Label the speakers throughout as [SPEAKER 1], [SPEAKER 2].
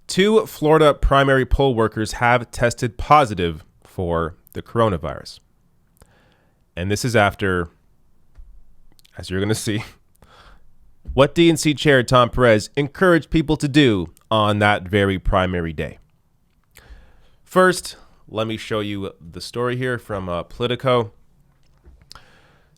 [SPEAKER 1] 2 Florida primary poll workers have tested positive for the coronavirus. And this is after, as you're going to see, what DNC Chair Tom Perez encouraged people to do on that very primary day. First, let me show you the story here from Politico.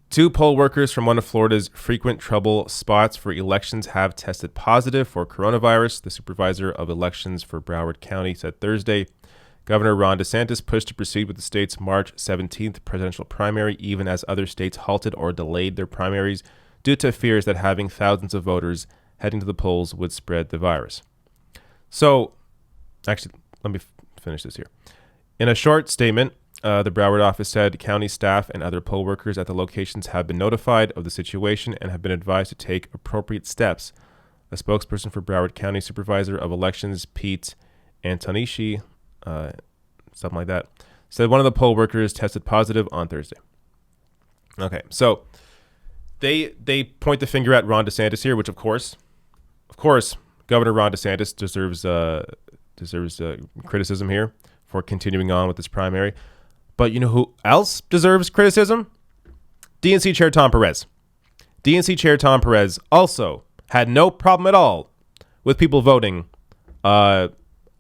[SPEAKER 1] 2 poll workers from one of Florida's frequent trouble spots for elections have tested positive for coronavirus, the supervisor of elections for Broward County said Thursday. Governor Ron DeSantis pushed to proceed with the state's March 17th presidential primary, even as other states halted or delayed their primaries due to fears that having thousands of voters heading to the polls would spread the virus. So, actually, let me finish this here. In a short statement, the Broward office said county staff and other poll workers at the locations have been notified of the situation and have been advised to take appropriate steps. A spokesperson for Broward County Supervisor of Elections, Pete Antonishi, something like that, said one of the poll workers tested positive on Thursday. Okay, so they point the finger at Ron DeSantis here, which of course, Governor Ron DeSantis deserves criticism here for continuing on with this primary. But you know who else deserves criticism? DNC Chair Tom Perez. DNC Chair Tom Perez also had no problem at all with people voting on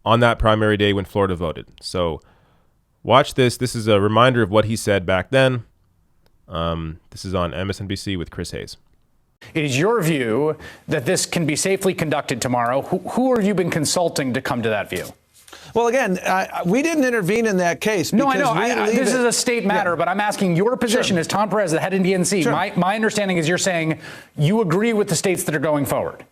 [SPEAKER 1] that primary day when Florida voted. So watch this. This is a reminder of what he said back then. This is on MSNBC with Chris Hayes.
[SPEAKER 2] It is your view that this can be safely conducted tomorrow. Who have you been consulting to come to that view?
[SPEAKER 3] Well, again, we didn't intervene in that case.
[SPEAKER 2] No, I know. This is a state matter, but I'm asking your position as Tom Perez, the head of DNC.
[SPEAKER 3] Sure.
[SPEAKER 2] My understanding is you're saying you agree with the states that are going forward.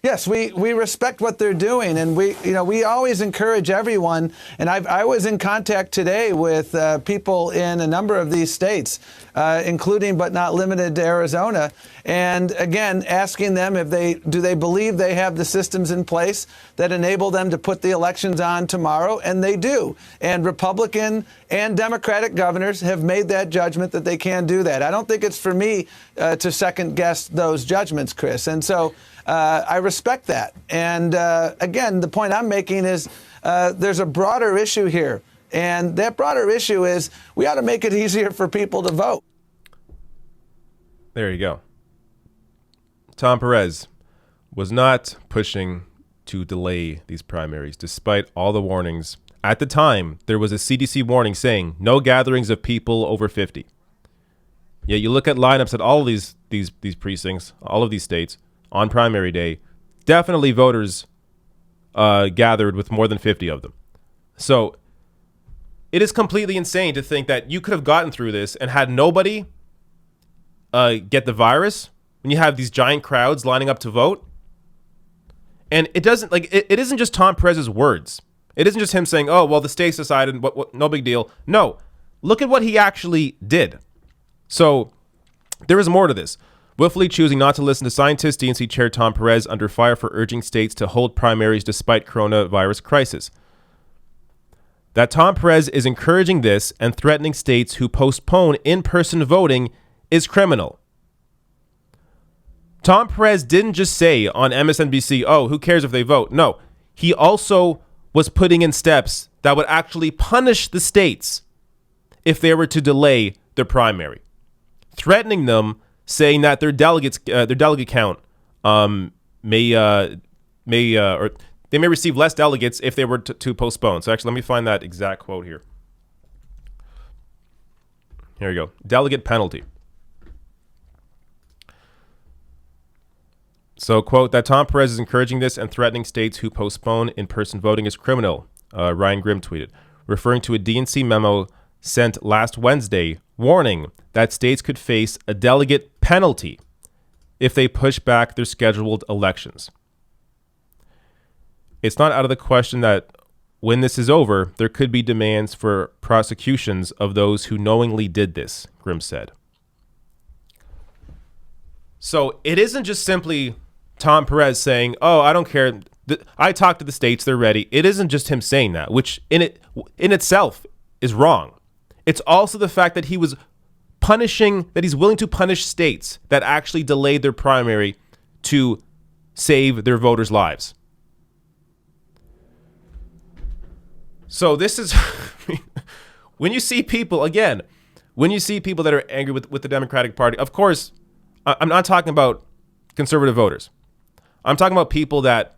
[SPEAKER 3] Yes, we respect what they're doing, and we always encourage everyone. And I was in contact today with people in a number of these states, including but not limited to Arizona, and again asking them if do they believe they have the systems in place that enable them to put the elections on tomorrow, and they do. And Republican and Democratic governors have made that judgment that they can do that. I don't think it's for me to second guess those judgments, Chris, and so. I respect that. And again, the point I'm making is there's a broader issue here. And that broader issue is we ought to make it easier for people to vote.
[SPEAKER 1] There you go. Tom Perez was not pushing to delay these primaries, despite all the warnings. At the time, there was a CDC warning saying no gatherings of people over 50. Yet you look at lineups at all of these precincts, all of these states, on primary day, definitely voters gathered with more than 50 of them. So it is completely insane to think that you could have gotten through this and had nobody get the virus when you have these giant crowds lining up to vote. And it doesn't it isn't just Tom Perez's words. It isn't just him saying, oh, well, the states decided, what, no big deal. No, look at what he actually did. So there is more to this. Willfully choosing not to listen to scientists, DNC Chair Tom Perez under fire for urging states to hold primaries despite coronavirus crisis. That Tom Perez is encouraging this and threatening states who postpone in-person voting is criminal. Tom Perez didn't just say on MSNBC, oh, who cares if they vote? No, he also was putting in steps that would actually punish the states if they were to delay their primary, threatening them, saying that their delegate count may receive less delegates if they were to postpone. So actually, let me find that exact quote here. Here we go. Delegate penalty. So, quote, that Tom Perez is encouraging this and threatening states who postpone in-person voting is criminal, Ryan Grimm tweeted, referring to a DNC memo sent last Wednesday warning that states could face a delegate penalty if they push back their scheduled elections. It's not out of the question that when this is over, there could be demands for prosecutions of those who knowingly did this, Grimm said. So it isn't just simply Tom Perez saying, oh, I don't care. I talked to the states, they're ready. It isn't just him saying that, which in itself is wrong. It's also the fact that he's willing to punish states that actually delayed their primary to save their voters' lives. So this is when you see people, again, when you see people that are angry with the Democratic Party, of course, I'm not talking about conservative voters. I'm talking about people that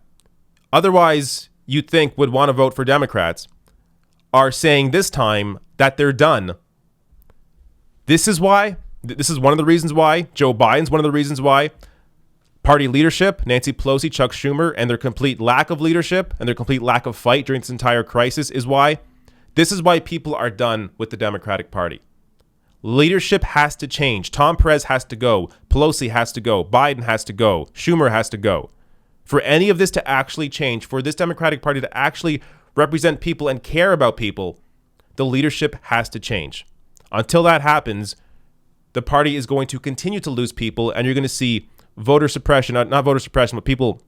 [SPEAKER 1] otherwise you'd think would want to vote for Democrats are saying this time that they're done. This is why. This is one of the reasons why. Joe Biden's one of the reasons why. Party leadership, Nancy Pelosi, Chuck Schumer, and their complete lack of leadership and their complete lack of fight during this entire crisis is why. This is why people are done with the Democratic Party. Leadership has to change. Tom Perez has to go. Pelosi has to go. Biden has to go. Schumer has to go. For any of this to actually change, for this Democratic Party to actually represent people and care about people, the leadership has to change. Until that happens, the party is going to continue to lose people, and you're going to see voter suppression, not voter suppression, but people,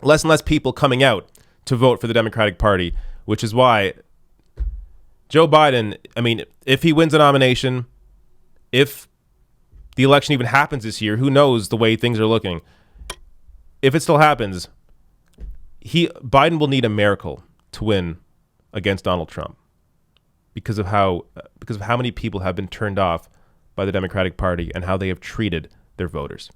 [SPEAKER 1] less and less people coming out to vote for the Democratic Party, which is why Joe Biden, I mean, if he wins a nomination, if the election even happens this year, who knows the way things are looking. If it still happens, Biden will need a miracle to win against Donald Trump because of how many people have been turned off by the Democratic Party and how they have treated their voters.